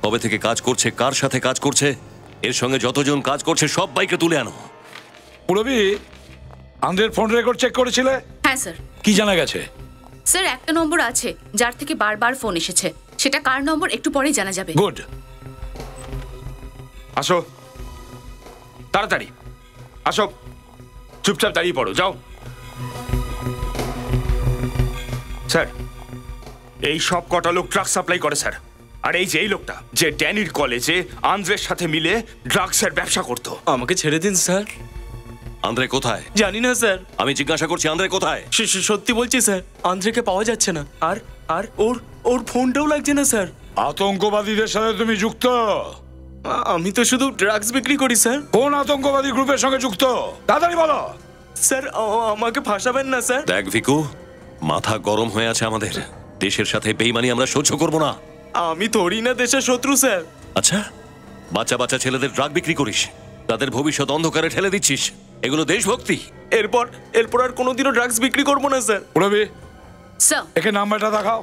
Speaker 2: কবে থেকে কাজ করছে, কার সাথে কাজ করছে, এর সঙ্গে যতজন কাজ করছে সব বাইকে তুলে আনো।
Speaker 4: পুরবি, আন্দ্রের ফোন রেকর্ড চেক করেছিলে?
Speaker 11: হ্যাঁ স্যার।
Speaker 4: কি জানা গেছে?
Speaker 11: স্যার একটা নম্বর আছে যার থেকে বারবার ফোন এসেছে, সেটা কার নম্বর একটু পরেই জানা যাবে।
Speaker 6: গুড। আসো তাড়াতাড়ি আসো, চুপচাপ দাঁড়িয়ে পড়ো, যাও। স্যার, এই সব কটা লোক ড্রাগ সাপ্লাই করে স্যার। আর এই যে এই লোকটা, যে ড্যানির কলেজে আন্দ্রের সাথে মিলে ড্রাগসের ব্যবসা করতো।
Speaker 13: আমাকে ছেড়ে দিন স্যার।
Speaker 2: আন্দ্রে কোথায়?
Speaker 13: জানি না স্যার।
Speaker 2: আমি জিজ্ঞাসা করছি আন্দ্রে কোথায়?
Speaker 13: সত্যি বলছি স্যার, আন্দ্রেকে পাওয়া যাচ্ছে না। আর আর ওর ওর ফোনটাও লাগছে না স্যার।
Speaker 4: আতঙ্কবাদীদের সাথে তুমি যুক্ত?
Speaker 13: আমি তো শুধু ড্রাগস বিক্রি করি স্যার।
Speaker 4: কোন আতঙ্কবাদী গ্রুপের সঙ্গে যুক্ত? তাড়াতাড়ি বলো।
Speaker 13: স্যার আমাকে ফাঁসাবেন না স্যার।
Speaker 2: দেখ ভিকু, মাথা গরম হয়ে আছে আমাদের। দেশের সাথে বেইমানি আমরা সহ্য করব না।
Speaker 13: আমি থোড়ি না দেশের শত্রু স্যার।
Speaker 2: আচ্ছা, বাচ্চা বাচ্চা ছেলেদের ড্রাগ বিক্রি করিস, তাদের ভবিষ্যৎ অন্ধকারে ঠেলে দিচ্ছিস। এগুলো দেশভক্তি?
Speaker 13: এরপর আর কোনোদিনও ড্রাগস বিক্রি করবো না স্যার।
Speaker 4: পুরবি,
Speaker 11: স্যার
Speaker 4: একে নাম্বারটা দেখাও।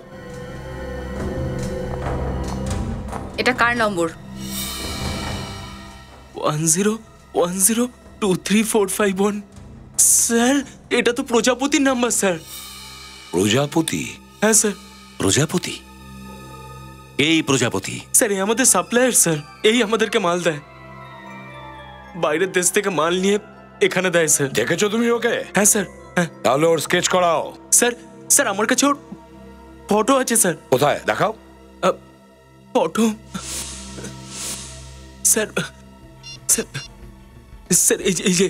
Speaker 11: এটা কার নম্বর?
Speaker 13: 10102345 স্যার, এটা তো প্রজাপতির নাম্বার স্যার।
Speaker 4: প্রজাপতি?
Speaker 13: হ্যাঁ স্যার।
Speaker 2: প্রজাপতি? এই প্রজাপতি?
Speaker 13: স্যার এই আমাদের সাপ্লায়ার স্যার, এই আমাদেরকে মাল দেয়। বাইরের দেশ থেকে মাল নিয়ে এখানে দেয় স্যার।
Speaker 4: দেখেছো তুমি ওকে?
Speaker 13: হ্যাঁ স্যার। হ্যাঁ।
Speaker 4: তাহলে ওর স্কেচ করাও।
Speaker 13: স্যার আমার কাছে ওর ফটো আছে স্যার।
Speaker 4: কোথায় দেখাও?
Speaker 13: ফটো স্যার, স্যার স্যার এই যে।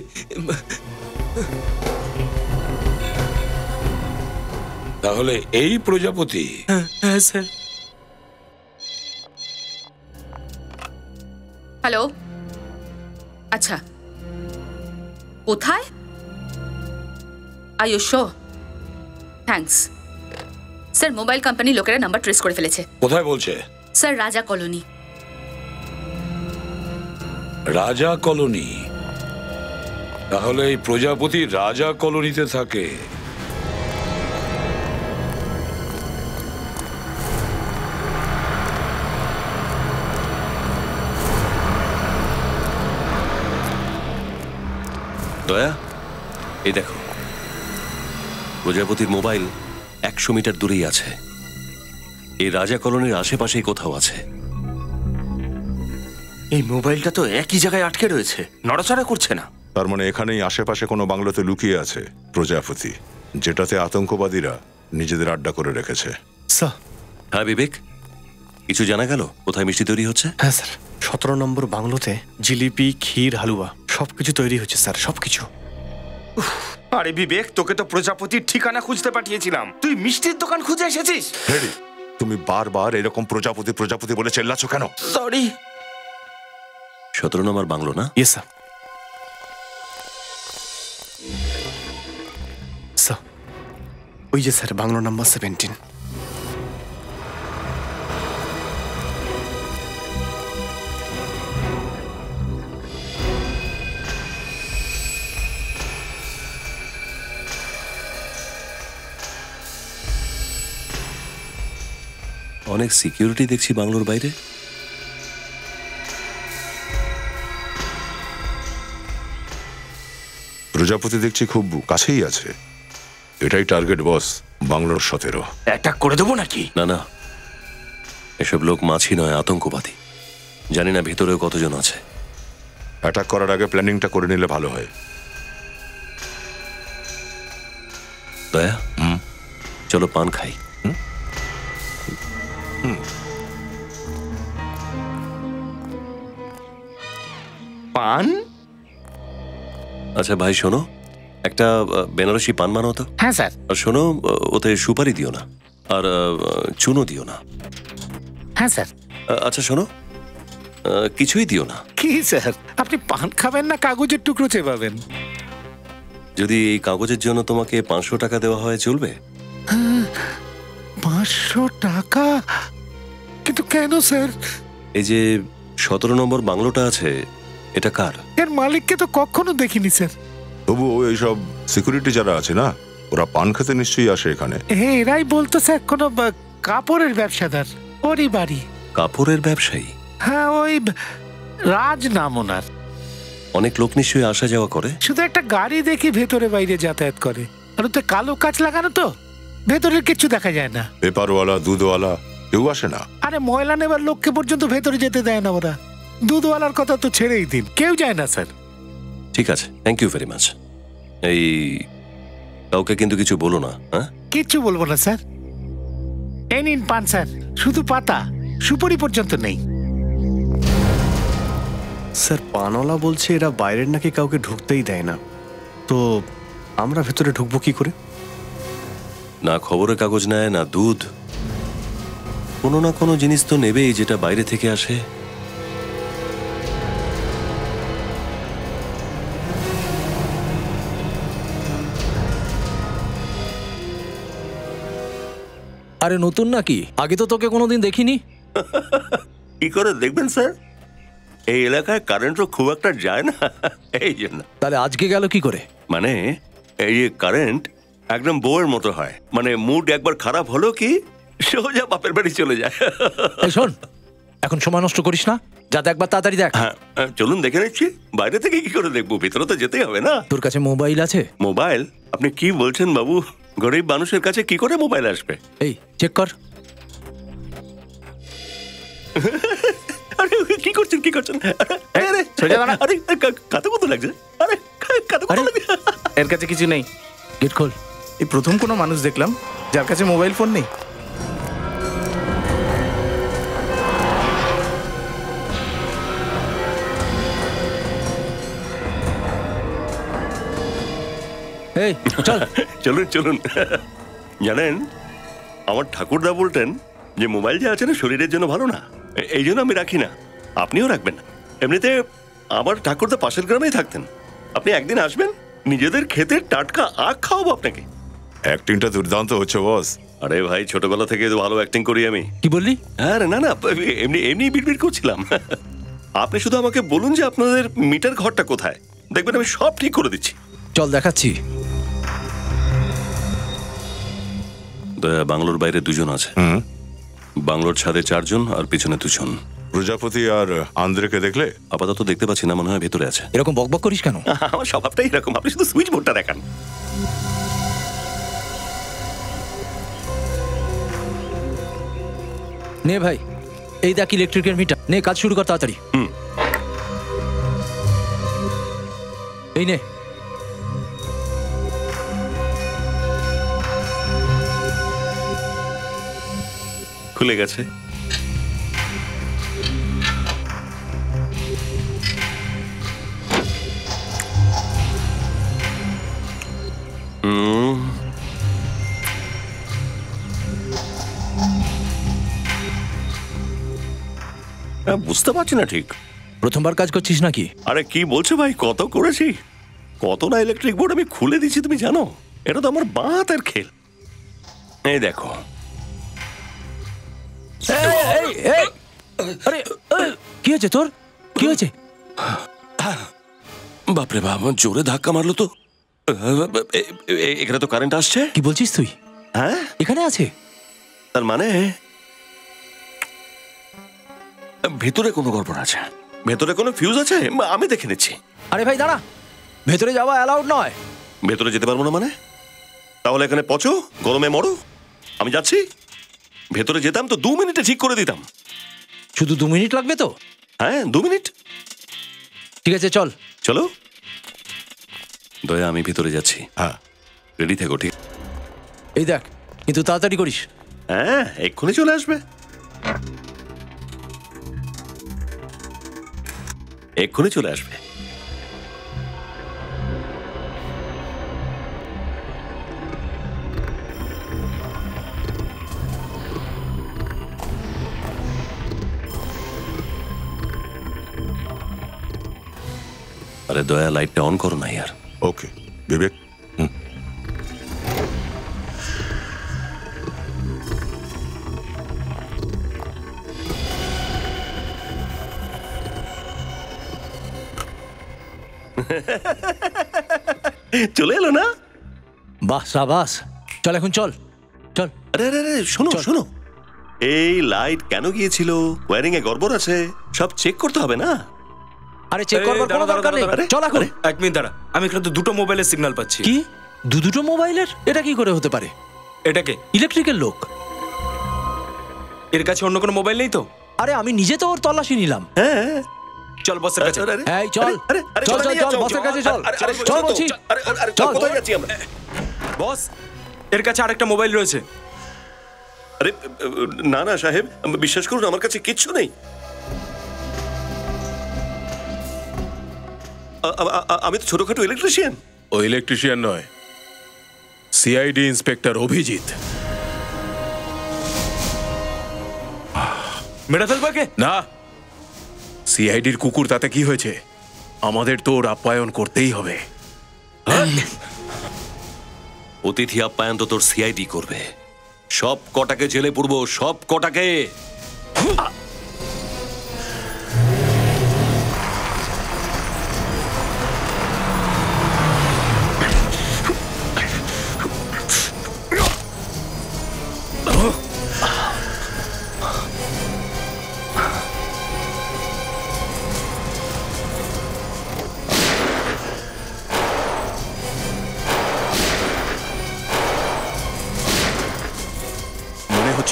Speaker 4: তাহলে এই প্রজাপতি?
Speaker 13: হ্যাঁ স্যার।
Speaker 11: হ্যালো, আচ্ছা কোথায়? Are you sure? Thanks sir. Mobile company লোকেরা নাম্বার ট্রেস করে ফেলেছে।
Speaker 4: কোথায় বলছে?
Speaker 11: স্যার রাজা কলোনি।
Speaker 4: রাজা কলোনি? তাহলে এই প্রজাপতি রাজা কলোনিতে থাকে।
Speaker 2: দয়া, এই দেখো, প্রজাপতির মোবাইল 100 মিটার দূরেই আছে। এই রাজা কলোনির আশেপাশেই কোথাও আছে।
Speaker 6: এই মোবাইলটা তো একই জায়গায় আটকে রয়েছে, নড়াচড়া করছে না।
Speaker 5: তার মানে এখানেই আশেপাশে কোনো বাংলোতে লুকিয়ে আছে প্রজাপতি, যেটাতে আতঙ্কবাদীরা নিজেদের আড্ডা করে রেখেছে।
Speaker 2: হ্যাঁ বিবেক, কিছু জানা গেল কোথায় মিষ্টি তৈরি হচ্ছে?
Speaker 12: হ্যাঁ স্যার, 17 নম্বর বাংলোতে জিলিপি, ক্ষীর, হালুয়া সবকিছু তৈরি হচ্ছে স্যার, সবকিছু।
Speaker 6: আরে বিবেক, তোকে তো প্রজাপতির ঠিকানা খুঁজতে পাঠিয়েছিলাম, তুই মিষ্টির দোকান খুঁজে এসেছিস।
Speaker 5: তুমি বারবার এরকম প্রজাপতি প্রজাপতি বলে চেল্লাচ্ছ কেন?
Speaker 6: সরি।
Speaker 2: 17 নম্বর বাংলো না?
Speaker 12: Yes sir. স্যার ওই যে স্যার বাংলো নাম্বার 17।
Speaker 2: অনেক সিকিউরিটি দেখছি বাংলোর বাইরে।
Speaker 5: প্রজাপতি দেখছি খুব কাছেই আছে। এটাই টার্গেট বস, বাংলোর 17।
Speaker 6: অ্যাটাক করে দেবো নাকি?
Speaker 2: না না, এসব লোক মাছি নয়, আতঙ্কবাদী। জানি না ভিতরেও কতজন আছে।
Speaker 5: অ্যাটাক করার আগে প্ল্যানিংটা করে নিলে ভালো হয়।
Speaker 2: দয়া, চলো পান খাই।
Speaker 1: পান?
Speaker 2: আচ্ছা ভাই শোনো, একটা বেনারসি পান বানাও তো।
Speaker 1: হ্যাঁ স্যার।
Speaker 2: আর শোনো, ওতে সুপারি দিও না, আর চুনো দিও না।
Speaker 1: হ্যাঁ স্যার।
Speaker 2: আচ্ছা শোনো, কিছুই দিও না।
Speaker 17: কি স্যার, আপনি পান খাবেন না কাগজের টুকরো চেবাবেন?
Speaker 2: যদি এই কাগজের জন্য তোমাকে 500 টাকা দেওয়া হয় চলবে?
Speaker 17: 500 টাকা? কিন্তু কেন স্যার?
Speaker 2: এই যে 17 নম্বর বাংলোটা আছে, এটা কার?
Speaker 17: এর মালিককে তো কখনো দেখিনি স্যার।
Speaker 5: তবু এইসব সিকিউরিটি যারা আছে না, ওরা পান খেতে নিশ্চয়ই আসে এখানে।
Speaker 17: এরাই বলতো স্যার কোনো কাপড়ের ব্যবসাদার, ওরই বাড়ি।
Speaker 2: কাপড়ের ব্যবসায়ী?
Speaker 17: হ্যাঁ, ওই রাজ নাম ওনার।
Speaker 2: অনেক লোক নিশ্চয়ই আসা যাওয়া করে।
Speaker 17: শুধু একটা গাড়ি দেখি ভেতরে বাইরে যাতায়াত করে, আর ওতে কালো কাচ লাগানো তো, ভেতরের কিছু দেখা যায় না।
Speaker 5: পেপারওয়ালা, দুধওয়ালা কেউ আসে না?
Speaker 17: আরে ময়লা নেবার লোককে পর্যন্ত ভেতরে যেতে দেয় না ওরা। দুধওয়ালার কথা তো ছেড়েই দিন, কেউ যায় না স্যার।
Speaker 2: ঠিক আছে, থ্যাংক ইউ ভেরি মাচ। এই কাউকে কিন্তু কিছু বলো না। হ্যাঁ,
Speaker 17: কিচ্ছু বলবো না স্যার। এই নিন পান স্যার, শুধু পাতা, সুপারি পর্যন্ত নেই।
Speaker 12: স্যার পানওয়ালা বলছে এরা বাইরের নাকি কাউকে ঢুকতেই দেয় না, তো আমরা ভেতরে ঢুকবো কি করে?
Speaker 2: না খবরের কাগজ নেয়, না দুধ, কোনো না কোনো জিনিস তো নেবেই যেটা বাইরে থেকে আসে।
Speaker 18: আরে নতুন নাকি? আগে তো তোকে কোনোদিন দেখিনি।
Speaker 2: কি করে দেখবেন স্যার, এই এলাকায় কারেন্টও খুব একটা যায় না, এই জন্য।
Speaker 18: তাহলে আজকে গেল কি করে?
Speaker 2: মানে এই কারেন্ট একদম বউয়ের মতো হয়, মানে মুড একবার খারাপ হলো কি সোজা বাপের বাড়ি চলে যায়।
Speaker 18: শোন, এখন সময় নষ্ট করিস না, যাতে একবার তাড়াতাড়ি দেখ।
Speaker 2: হ্যাঁ চলুন দেখে নিচ্ছি। বাইরে থেকে কি করে দেখবো, ভিতরে তো যেতেই হবে না।
Speaker 18: তোর কাছে মোবাইল আছে?
Speaker 2: মোবাইল? আপনি কি বলছেন বাবু, গরিব মানুষের কাছে কি করে মোবাইল আসবে?
Speaker 18: এই চেক কর।
Speaker 2: আরে কি করছেন, কি করছেন? আরে কাতে কত লাগছে? আরে কাতে কত লাগছে?
Speaker 1: এর কাছে কিছু নেই।
Speaker 18: গেট খোল।
Speaker 1: এই প্রথম কোনো মানুষ দেখলাম যার কাছে মোবাইল ফোন নেই।
Speaker 18: এই চল।
Speaker 2: চলুন চলুন। জানেন আমার ঠাকুরদা বলতেন যে মোবাইল যে আছে না শরীরের জন্য ভালো না, এই জন্য আমি রাখি না। আপনিও রাখবেন না। এমনিতে আমার ঠাকুরদা পাশের গ্রামেই থাকতেন। আপনি একদিন আসবেন, নিজেদের ক্ষেতের টাটকা আখ খাওয়াবো আপনাকে।
Speaker 5: অ্যাক্টিংটা দুর্দান্ত হচ্ছে বস।
Speaker 2: আরে ভাই ছোটবেলা থেকে তো ভালো অ্যাক্টিং করি আমি।
Speaker 18: কি বললি?
Speaker 2: আরে না না, এমনি এমনি বিড়বিড় করছিলাম। আপনি শুধু আমাকে বলুন যে আপনাদের মিটার ঘরটা কোথায়, দেখবেন আমি সব ঠিক করে দিচ্ছি।
Speaker 18: চল দেখাচ্ছি।
Speaker 2: দয়া বাংলোর বাইরে 2 জন আছে, বাংলোর ছাদে 4 জন আর পিছনে 2 জন।
Speaker 5: প্রজাপতি আর আন্দ্রেকে দেখলে?
Speaker 2: আপাতত দেখতে পাচ্ছি না, মনে হয় ভেতরে আছে।
Speaker 18: এরকম বকবক করিস কেন?
Speaker 2: আমার স্বভাবটাই এরকম, আপনি শুধু সুইচ বোর্ডটা দেখান।
Speaker 18: নে ভাই, এই দেখ ইলেকট্রিকের মিটার, নে কাজ শুরু কর তাড়াতাড়ি। এই নে।
Speaker 2: খুলে গেছে। বুঝতে পারছি না ঠিক।
Speaker 18: প্রথমবার কাজ করছিস নাকি?
Speaker 2: আরে কি বলছো ভাই, কত করেছি, কত না ইলেকট্রিক বোর্ড আমি খুলে দিচ্ছি, তুমি জানো? এটা তো আমার বাতের খেল। এই দেখো।
Speaker 18: আরে কি হয়েছে তোর? কি হয়েছে?
Speaker 2: বাপরে বাপ, জোরে ধাক্কা মারলো তো। এখানে তো কারেন্ট আসছে।
Speaker 18: কি বলছিস তুই?
Speaker 2: হ্যাঁ
Speaker 18: এখানে আছে।
Speaker 2: তার মানে ভেতরে কোনো গড়বড় আছে, ভেতরে কোনো ফিউজ আছে, আমি দেখে নিচ্ছি।
Speaker 18: আরে ভাই দাঁড়া, ভেতরে যাওয়া অ্যালাউড নয়।
Speaker 2: ভেতরে যেতে পারবো না মানে? তাহলে এখানে পচো, গরমে মরো, আমি যাচ্ছি। ভেতরে যেতাম তো 2 মিনিটে ঠিক করে দিতাম।
Speaker 18: শুধু 2 মিনিট লাগবে তো?
Speaker 2: হ্যাঁ 2 মিনিট।
Speaker 18: ঠিক আছে চল।
Speaker 2: চলো। দয়া আমি ভেতরে যাচ্ছি। হ্যাঁ রেডি থেকো। ঠিক।
Speaker 18: এই দেখ কিন্তু তাড়াতাড়ি করিস।
Speaker 2: হ্যাঁ, এক্ষুনি চলে আসবে। এক্ষুনি চলে আসবে। আরে দয়া, লাইটটা অন করো না यार।
Speaker 5: ওকে বিবেক।
Speaker 2: চলে এলো না?
Speaker 18: বাহ সাবাস, চল এখন চল চল।
Speaker 2: আরে আরে আরে শোনো শোনো, এই লাইট কেন গিয়েছিল? ওয়্যারিং এ গড়বড় আছে, সব চেক করতে হবে না?
Speaker 18: আরে চেক করবার কোনো দরকার নেই, চল এখন।
Speaker 13: এক মিনিট দাঁড়া, আমি এখানে তো দুটো মোবাইলের সিগন্যাল পাচ্ছি।
Speaker 18: কি দুটো মোবাইলের? এটা কি করে হতে পারে?
Speaker 13: এটাকে
Speaker 18: ইলেকট্রিক্যাল লোক।
Speaker 13: এর কাছে অন্য কোনো মোবাইল নেই তো?
Speaker 18: আরে আমি নিজে তো ওর তল্লাশি নিলাম।
Speaker 2: হ্যাঁ
Speaker 13: চল বসের কাছে।
Speaker 18: এই চল চল চল চল বসের কাছে চল চল বলছি।
Speaker 2: চল কোথায় যাচ্ছি আমরা?
Speaker 13: বস, এর কাছে আরেকটা মোবাইল রয়েছে।
Speaker 2: আরে না না সাহেব, বিশ্বাস করুন আমার কাছে কিচ্ছু নেই। আমি তো ছোটখাটো ইলেকট্রিশিয়ান।
Speaker 16: ও ইলেকট্রিশিয়ান নয়, সিআইডি ইন্সপেক্টর অভিজিৎ।
Speaker 13: মেরে ফেলবাকে
Speaker 16: না, সিআইডির কুকুর, তাতে কি হয়েছে? আমাদের তো ওর আপ্যায়ন করতেই হবে।
Speaker 2: অতিথি আপ্যায়ন তো তোর সিআইডি করবে। সব কটাকে জেলে পুরবো, সব কটাকে।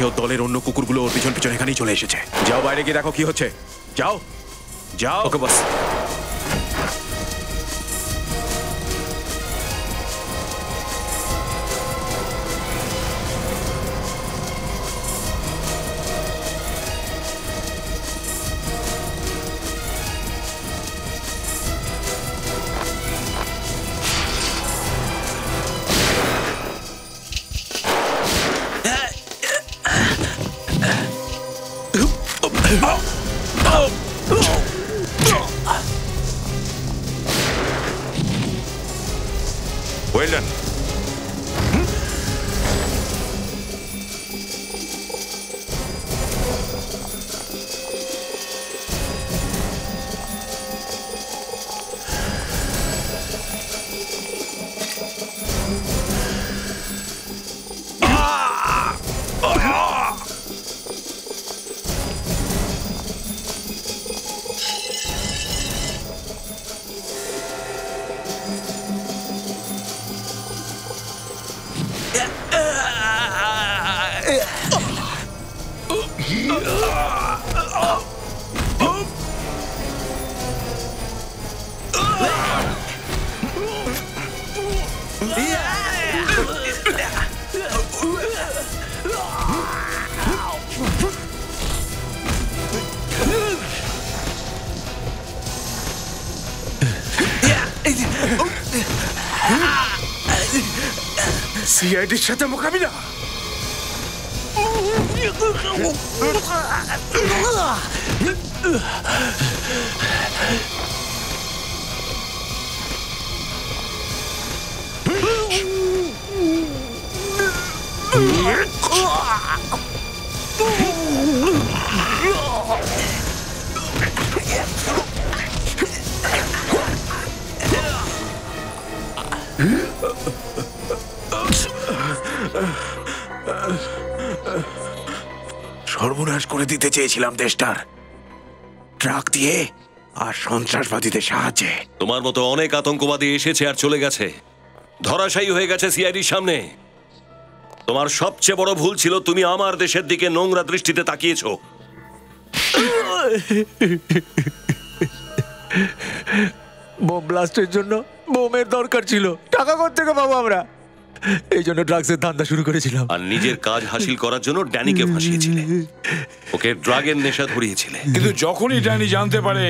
Speaker 16: ওর দলের অন্য কুকুরগুলো ওর পিছন পিছন এখানেই চলে এসেছে। যাও বাইরে গিয়ে দেখো কি হচ্ছে। যাও যাও।
Speaker 13: ওকে বস।
Speaker 5: Well done.
Speaker 6: সিআইডির সাথে মোকাবিলা।
Speaker 16: সর্বনাশ করে দিতে চেয়েছিলাম দেশটার, ট্রাক দিয়ে আর সন্ত্রাসবাদীদের সাহায্যে।
Speaker 2: তোমার মতো অনেক আতঙ্কবাদী এসেছে আর চলে গেছে, ধরাশায়ী হয়ে গেছে সিআইডির সামনে। তোমার সবচেয়ে বড় ভুল ছিল তুমি আমার দেশের দিকে নোংরা দৃষ্টিতে তাকিয়েছো।
Speaker 18: বোম ব্লাস্টের জন্য বোমের দরকার ছিল, টাকা কোত্থেকে পাবো আমরা? এই জন্য ড্রাগসের ধান্দা শুরু করেছিলাম।
Speaker 2: আর নিজের কাজ হাসিল করার জন্য ড্যানিকে ফাঁসিয়েছিলে, ওকে ড্রাগের নেশা ধরিয়েছিলে।
Speaker 4: কিন্তু যখনই ড্যানি জানতে পারে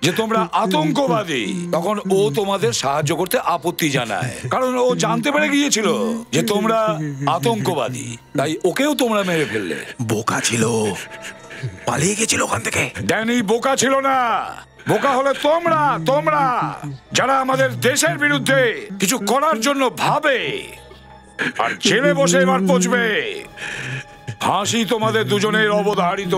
Speaker 4: যে তোমরা আতঙ্কবাদী, তখন ও তোমাদের সাহায্য করতে আপত্তি জানায়, কারণ ও জানতে পেরে গিয়েছিল যে তোমরা আতঙ্কবাদী, তাই ওকেও তোমরা মেরে ফেললে।
Speaker 18: বোকা ছিল, পালিয়ে গেছিল ওখান থেকে।
Speaker 4: ড্যানি বোকা ছিল না, বোকা হলে তোমরা তোমরা যারা আমাদের দেশের বিরুদ্ধে কিছু করার জন্য ভাবে আর জেলে বসে এবার পচবে। ফাঁসি তোমাদের দুজনের অবধারিত।